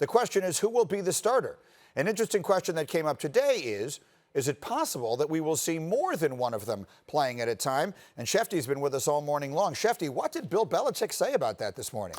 The question is, who will be the starter? An interesting question that came up today is it possible that we will see more than one of them playing at a time? And Shefty's been with us all morning long. Shefty, what did Bill Belichick say about that this morning?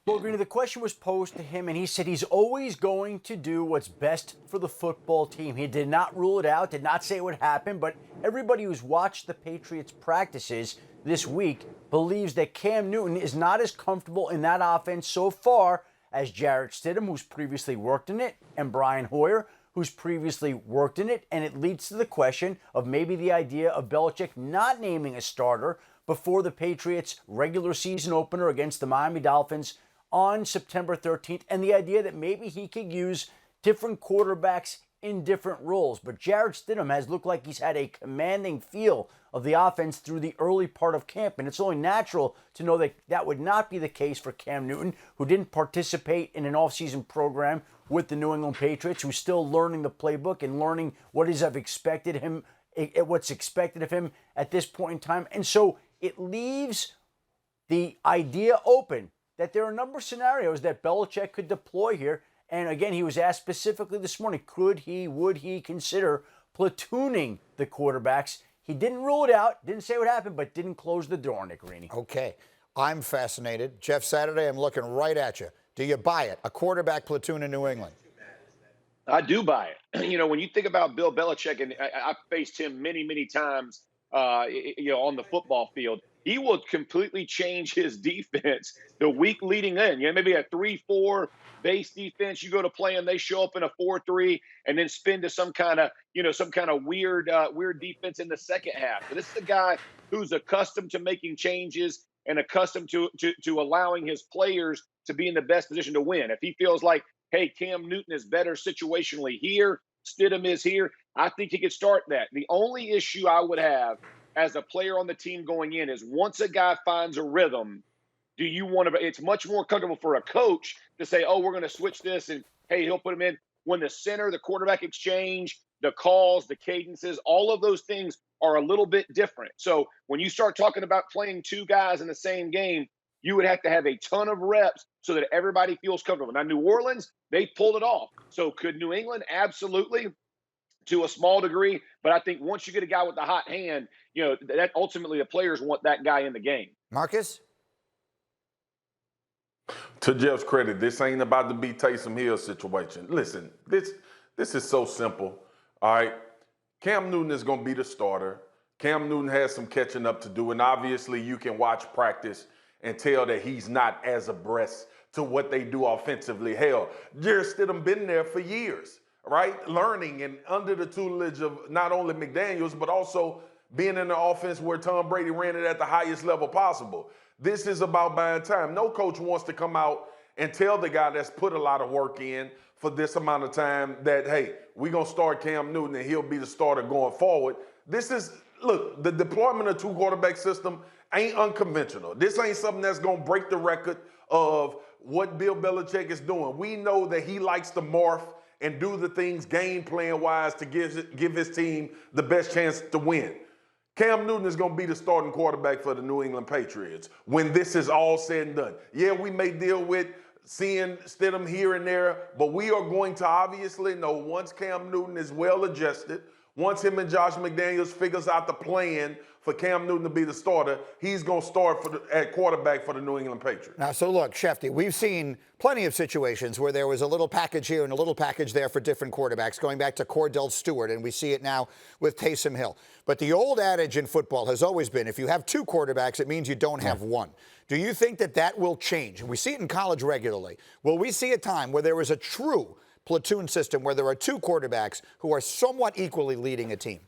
Well, Greeny, the question was posed to him, and he said he's always going to do what's best for the football team. He did not rule it out, did not say it would happen, but everybody who's watched the Patriots practices this week believes that Cam Newton is not as comfortable in that offense so far as Jarrett Stidham, who's previously worked in it, and Brian Hoyer, who's previously worked in it. And it leads to the question of maybe the idea of Belichick not naming a starter before the Patriots' regular season opener against the Miami Dolphins on September 13th, and the idea that maybe he could use different quarterbacks in different roles. But Jarrett Stidham has looked like he's had a commanding feel of the offense through the early part of camp, and it's only natural to know that that would not be the case for Cam Newton, who didn't participate in an offseason program with the New England Patriots, who's still learning the playbook and learning what is expected of him, what's expected of him at this point in time. And so it leaves the idea open that there are a number of scenarios that Belichick could deploy here. And again, he was asked specifically this morning, would he consider platooning the quarterbacks? He didn't rule it out, didn't say what happened, but didn't close the door, Nick Rini. Okay, I'm fascinated. Jeff Saturday, I'm looking right at you. Do you buy it? A quarterback platoon in New England? I do buy it. You know, when you think about Bill Belichick, and I've faced him many, many times, on the football field, he will completely change his defense the week leading in. Maybe a 3-4 base defense. You go to play and they show up in a 4-3, and then spin to some kind of weird defense in the second half. But this is a guy who's accustomed to making changes and accustomed to allowing his players to be in the best position to win. If he feels like, hey, Cam Newton is better situationally here, Stidham is here, I think he could start that. The only issue I would have as a player on the team going in is once a guy finds a rhythm, do you want to – it's much more comfortable for a coach to say, oh, we're going to switch this, and, hey, he'll put him in. When the center, the quarterback exchange, the calls, the cadences, all of those things are a little bit different. So when you start talking about playing two guys in the same game, you would have to have a ton of reps so that everybody feels comfortable. Now, New Orleans, they pulled it off. So could New England? Absolutely, to a small degree. But I think once you get a guy with the hot hand, that ultimately the players want that guy in the game. Marcus? To Jeff's credit, this ain't about to be Taysom Hill situation. Listen, this is so simple, all right? Cam Newton is going to be the starter. Cam Newton has some catching up to do, and obviously you can watch practice and tell that he's not as abreast to what they do offensively. Hell, Jarrett Stidham been there for years, right? Learning and under the tutelage of not only McDaniels, but also being in the offense where Tom Brady ran it at the highest level possible. This is about buying time. No coach wants to come out and tell the guy that's put a lot of work in for this amount of time that, hey, we're going to start Cam Newton and he'll be the starter going forward. Look, the deployment of two quarterback system ain't unconventional. This ain't something that's going to break the record of what Bill Belichick is doing. We know that he likes to morph and do the things game plan wise to give his team the best chance to win. Cam Newton is going to be the starting quarterback for the New England Patriots when this is all said and done. Yeah, we may deal with seeing Stidham here and there, but we are going to obviously know once Cam Newton is well adjusted, once him and Josh McDaniels figures out the plan for Cam Newton to be the starter, he's going to start at quarterback for the New England Patriots. Now, so look, Shefty, we've seen plenty of situations where there was a little package here and a little package there for different quarterbacks, going back to Cordell Stewart, and we see it now with Taysom Hill. But the old adage in football has always been, if you have two quarterbacks, it means you don't have one. Do you think that will change? And we see it in college regularly. Will we see a time where there is a true platoon system where there are two quarterbacks who are somewhat equally leading a team?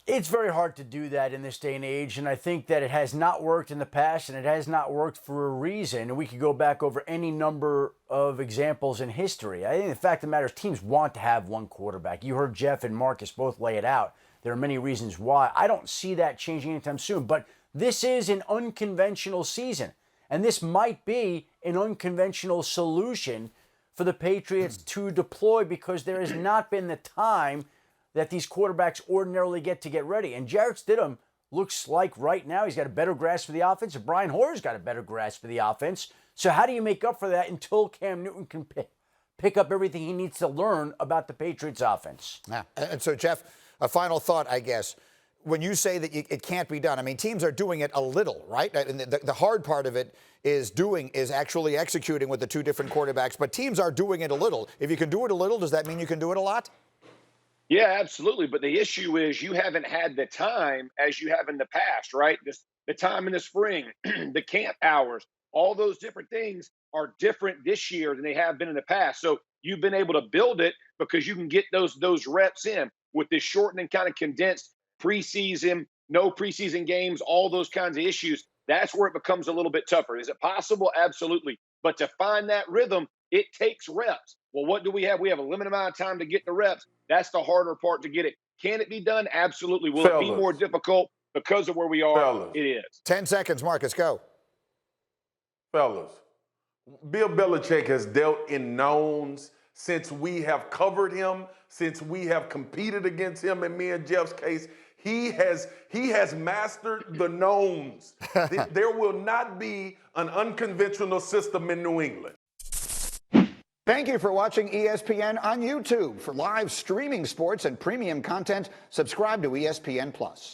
It's very hard to do that in this day and age, and I think that it has not worked in the past, and it has not worked for a reason. And we could go back over any number of examples in history. I think the fact of the matter is teams want to have one quarterback. You heard Jeff and Marcus both lay it out. There are many reasons why. I don't see that changing anytime soon, but this is an unconventional season, and this might be an unconventional solution for the Patriots to deploy because there has not been the time that these quarterbacks ordinarily get ready. And Jarrett Stidham looks like right now he's got a better grasp for the offense, and Brian Hoyer's got a better grasp for the offense. So how do you make up for that until Cam Newton can pick up everything he needs to learn about the Patriots offense. Yeah. And so, Jeff, a final thought, I guess. When you say that it can't be done, I mean, teams are doing it a little, right? And the hard part of it is actually executing with the two different quarterbacks, but teams are doing it a little. If you can do it a little, does that mean you can do it a lot? Yeah, absolutely. But the issue is you haven't had the time as you have in the past, right? The time in the spring, the camp hours, all those different things are different this year than they have been in the past. So you've been able to build it because you can get those reps in with this shortened and kind of condensed preseason, no preseason games, all those kinds of issues. That's where it becomes a little bit tougher. Is it possible? Absolutely. But to find that rhythm, it takes reps. Well, what do we have? We have a limited amount of time to get the reps. That's the harder part to get it. Can it be done? Absolutely. Will it be more difficult because of where we are? It is. 10 seconds, Marcus, go. Fellas, Bill Belichick has dealt in knowns since we have covered him, since we have competed against him. In me and Jeff's case, he has mastered the knowns. There will not be an unconventional system in New England. Thank you for watching ESPN on YouTube. For live streaming sports and premium content, subscribe to ESPN+.